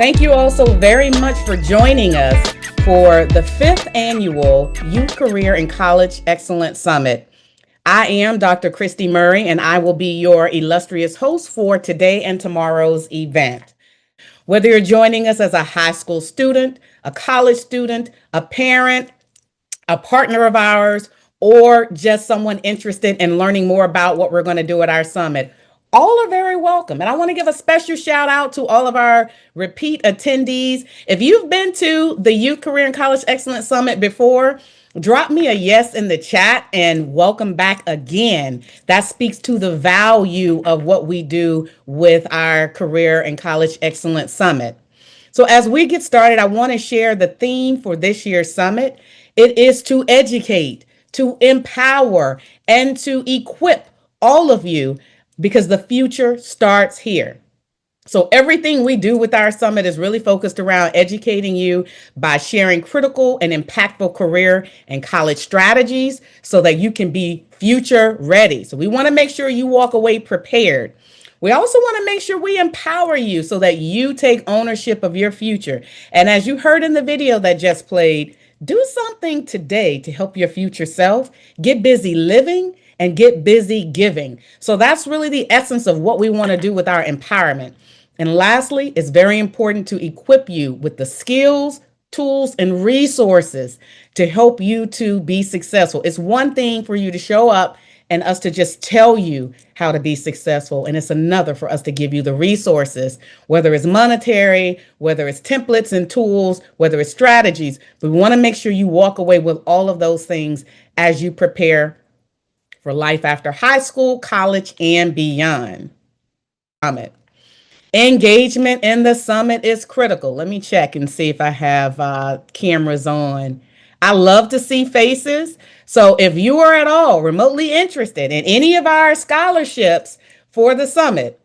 Thank you all so very much for joining us for the 5th annual Youth Career and College Excellence Summit. I am Dr. Christie Murray, and I will be your illustrious host for today and tomorrow's event. Whether you're joining us as a high school student, a college student, a parent, a partner of ours, or just someone interested in learning more about what we're going to do at our summit, all are very welcome. And I want to give a special shout out to all of our repeat attendees. If you've been to the Youth Career and College Excellence Summit before, drop me a yes in the chat and welcome back again. That speaks to the value of what we do with our Career and College Excellence Summit. So as we get started, I want to share the theme for this year's summit. It is to educate, to empower, and to equip all of you, because the future starts here. So everything we do with our summit is really focused around educating you by sharing critical and impactful career and college strategies so that you can be future ready. So we want to make sure you walk away prepared. We also want to make sure we empower you so that you take ownership of your future. And as you heard in the video that just played, do something today to help your future self. Get busy living and get busy giving. So that's really the essence of what we want to do with our empowerment. And lastly, it's very important to equip you with the skills, tools, and resources to help you to be successful. It's one thing for you to show up and us to just tell you how to be successful. And it's another for us to give you the resources, whether it's monetary, whether it's templates and tools, whether it's strategies. But we want to make sure you walk away with all of those things as you prepare for life after high school, college, and beyond. Engagement in the summit is critical. Let me check and see if I have cameras on. I love to see faces. So if you are at all remotely interested in any of our scholarships for the summit,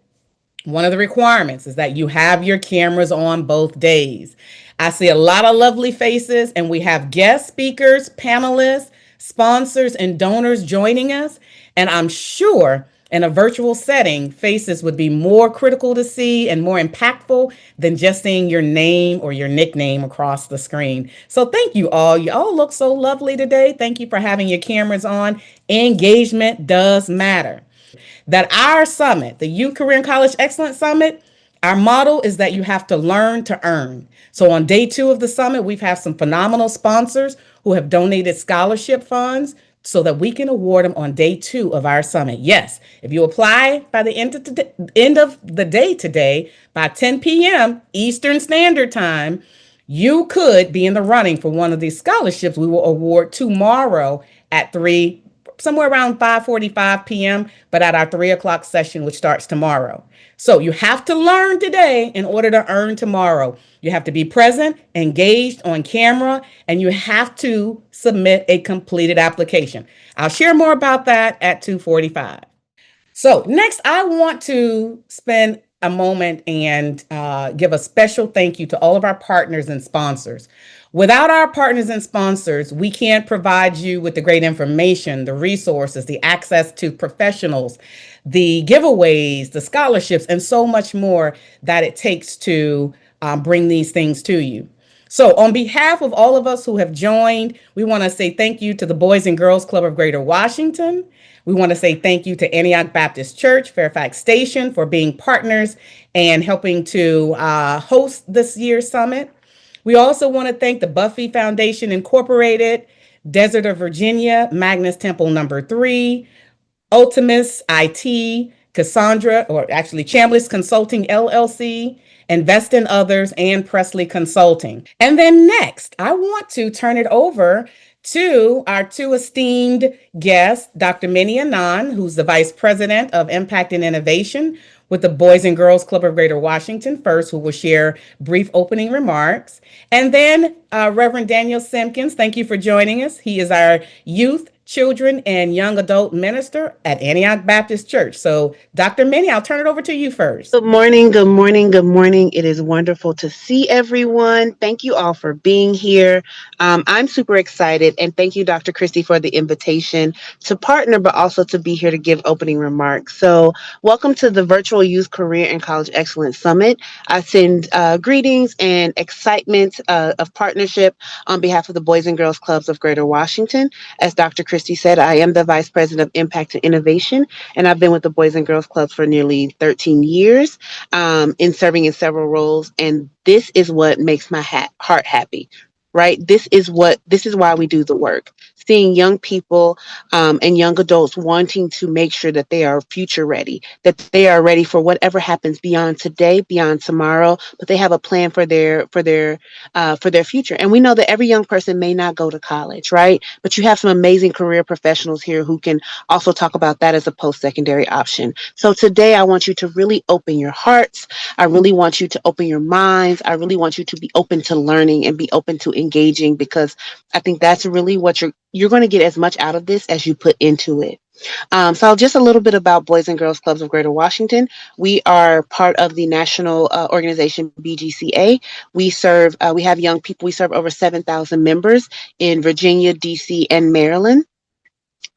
one of the requirements is that you have your cameras on both days. I see a lot of lovely faces, and we have guest speakers, panelists, sponsors, and donors joining us. And I'm sure in a virtual setting, faces would be more critical to see and more impactful than just seeing your name or your nickname across the screen. So thank you all. You all look so lovely today. Thank you for having your cameras on. Engagement does matter. That our summit, the Youth Career and College Excellence Summit, our motto is that you have to learn to earn. So on day 2 of the summit, we've had some phenomenal sponsors who have donated scholarship funds so that we can award them on day 2 of our summit. Yes, if you apply by the end of the day today, by 10 p.m. Eastern Standard Time, you could be in the running for one of these scholarships we will award tomorrow at somewhere around 5:45 p.m., but at our 3 o'clock session, which starts tomorrow. So you have to learn today in order to earn tomorrow. You have to be present, engaged on camera, and you have to submit a completed application. I'll share more about that at 2:45. So next, I want to spend a moment and give a special thank you to all of our partners and sponsors. Without our partners and sponsors, we can't provide you with the great information, the resources, the access to professionals, the giveaways, the scholarships, and so much more that it takes to bring these things to you. So on behalf of all of us who have joined, we want to say thank you to the Boys and Girls Club of Greater Washington. We want to say thank you to Antioch Baptist Church, Fairfax Station, for being partners and helping to host this year's summit. We also want to thank the Buffy Foundation Incorporated, Desert of Virginia, Magnus Temple No. 3, Ultimus IT, Chambliss Consulting LLC, Invest in Others, and Presley Consulting. And then next, I want to turn it over to our 2 esteemed guests, Dr. Minnie Annan, who's the Vice President of Impact and Innovation with the Boys and Girls Club of Greater Washington first, who will share brief opening remarks. And then Reverend Daniel Simpkins, thank you for joining us. He is our youth, children, and young adult minister at Antioch Baptist Church. So Dr. Minnie, I'll turn it over to you first. Good morning, good morning, good morning. It is wonderful to see everyone. Thank you all for being here. I'm super excited. And thank you, Dr. Christie, for the invitation to partner, but also to be here to give opening remarks. So, welcome to the Virtual Youth Career and College Excellence Summit. I send greetings and excitement of partnership on behalf of the Boys and Girls Clubs of Greater Washington. As Dr. Christie said, I am the Vice President of Impact and Innovation, and I've been with the Boys and Girls Clubs for nearly 13 years in serving in several roles. And this is what makes my heart happy. Right. This is why we do the work. Seeing young people and young adults wanting to make sure that they are future ready, that they are ready for whatever happens beyond today, beyond tomorrow, but they have a plan for their future. And we know that every young person may not go to college, right? But you have some amazing career professionals here who can also talk about that as a post-secondary option. So today I want you to really open your hearts. I really want you to open your minds. I really want you to be open to learning and be open to engaging, because I think that's really what you're going to get as much out of this as you put into it. So just a little bit about Boys and Girls Clubs of Greater Washington. We are part of the national organization BGCA. We have young people. We serve over 7,000 members in Virginia, DC, and Maryland.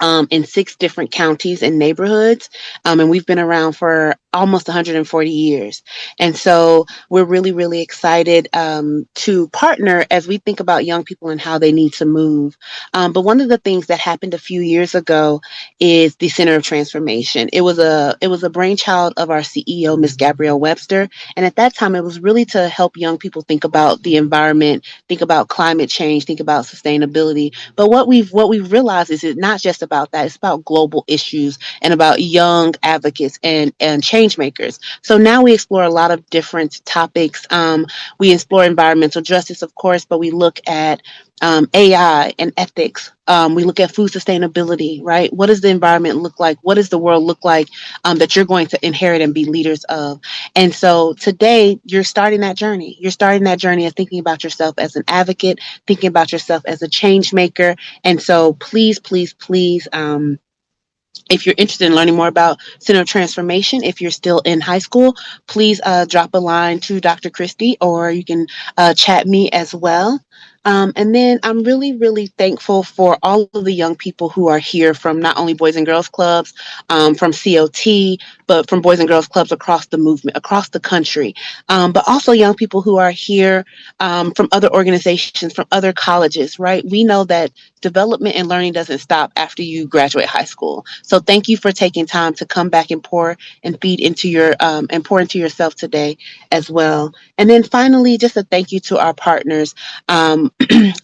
In 6 different counties and neighborhoods. And we've been around for almost 140 years. And so we're really, really excited to partner as we think about young people and how they need to move. But one of the things that happened a few years ago is the Center of Transformation. It was a brainchild of our CEO, Ms. Gabrielle Webster. And at that time, it was really to help young people think about the environment, think about climate change, think about sustainability. But what we've realized is it's not just about that. It's about global issues and about young advocates and change makers. So now we explore a lot of different topics. We explore environmental justice, of course, but we look at AI and ethics. We look at food sustainability, right? What does the environment look like? What does the world look like that you're going to inherit and be leaders of? And so today you're starting that journey. You're starting that journey of thinking about yourself as an advocate, thinking about yourself as a change maker. And so please, please, please, if you're interested in learning more about Center of Transformation, if you're still in high school, please drop a line to Dr. Christie, or you can chat me as well. And then I'm really, really thankful for all of the young people who are here from not only Boys and Girls Clubs, from COT, but from Boys and Girls Clubs across the movement, across the country, but also young people who are here from other organizations, from other colleges, right? We know that development and learning doesn't stop after you graduate high school. So thank you for taking time to come back and pour and feed into your and pour into yourself today as well. And then finally, just a thank you to our partners.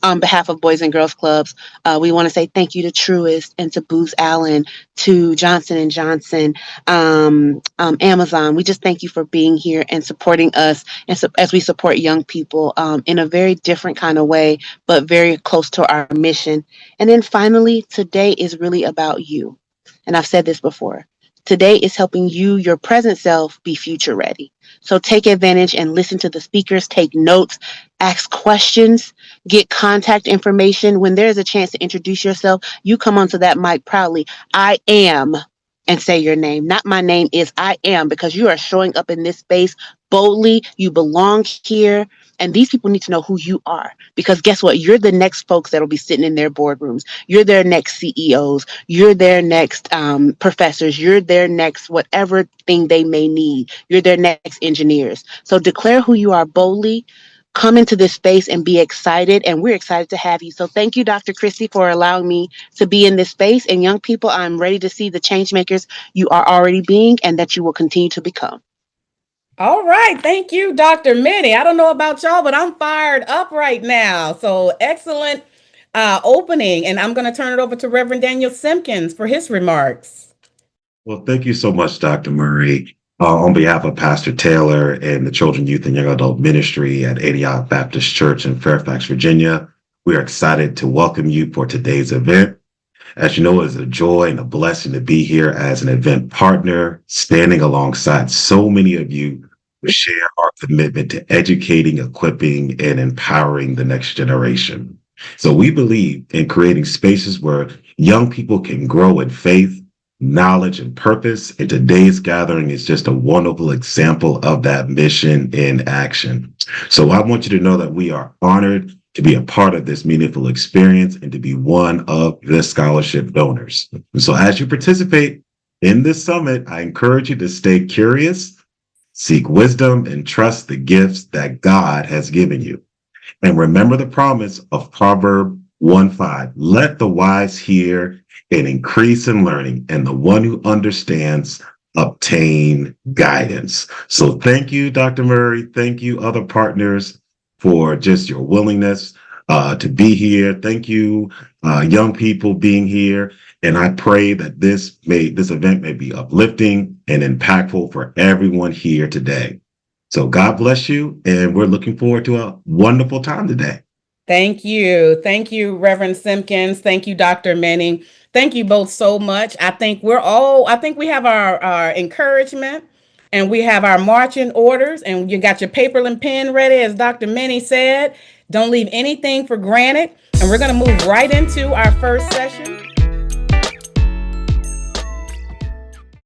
On behalf of Boys and Girls Clubs, we want to say thank you to Truist and to Booz Allen, to Johnson and Johnson, Amazon. We just thank you for being here and supporting us, and as we support young people in a very different kind of way, but very close to our mission. And then finally, today is really about you. And I've said this before. Today is helping you, your present self, be future ready. So take advantage and listen to the speakers, take notes, ask questions, get contact information. When there's a chance to introduce yourself, you come onto that mic proudly. I am, and say your name. Not my name is, I am, because you are showing up in this space boldly. You belong here. And these people need to know who you are, because guess what? You're the next folks that will be sitting in their boardrooms. You're their next CEOs. You're their next professors. You're their next whatever thing they may need. You're their next engineers. So declare who you are boldly. Come into this space and be excited. And we're excited to have you. So thank you, Dr. Christie, for allowing me to be in this space. And young people, I'm ready to see the change makers you are already being and that you will continue to become. All right. Thank you, Dr. Minnie. I don't know about y'all, but I'm fired up right now. So excellent opening. And I'm going to turn it over to Reverend Daniel Simpkins for his remarks. Well, thank you so much, Dr. Murray. On behalf of Pastor Taylor and the Children, Youth, and Young Adult Ministry at Antioch Baptist Church in Fairfax, Virginia, we are excited to welcome you for today's event. As you know, it is a joy and a blessing to be here as an event partner, standing alongside so many of you who share our commitment to educating, equipping, and empowering the next generation. So we believe in creating spaces where young people can grow in faith, knowledge, and purpose. And today's gathering is just a wonderful example of that mission in action. So I want you to know that we are honored to be a part of this meaningful experience and to be one of the scholarship donors. And so as you participate in this summit, I encourage you to stay curious, seek wisdom, and trust the gifts that God has given you. And remember the promise of Proverb 1:5. Let the wise hear and increase in learning, and the one who understands obtain guidance. So thank you, Dr. Murray. Thank you, other partners, for just your willingness to be here. Thank you, young people, being here. And I pray that this event may be uplifting and impactful for everyone here today. So God bless you, and we're looking forward to a wonderful time today. Thank you. Thank you, Reverend Simpkins. Thank you, Dr. Manning. Thank you both so much. I think we have our encouragement, and we have our marching orders, and you got your paper and pen ready, as Dr. Manning said. Don't leave anything for granted. And we're going to move right into our first session.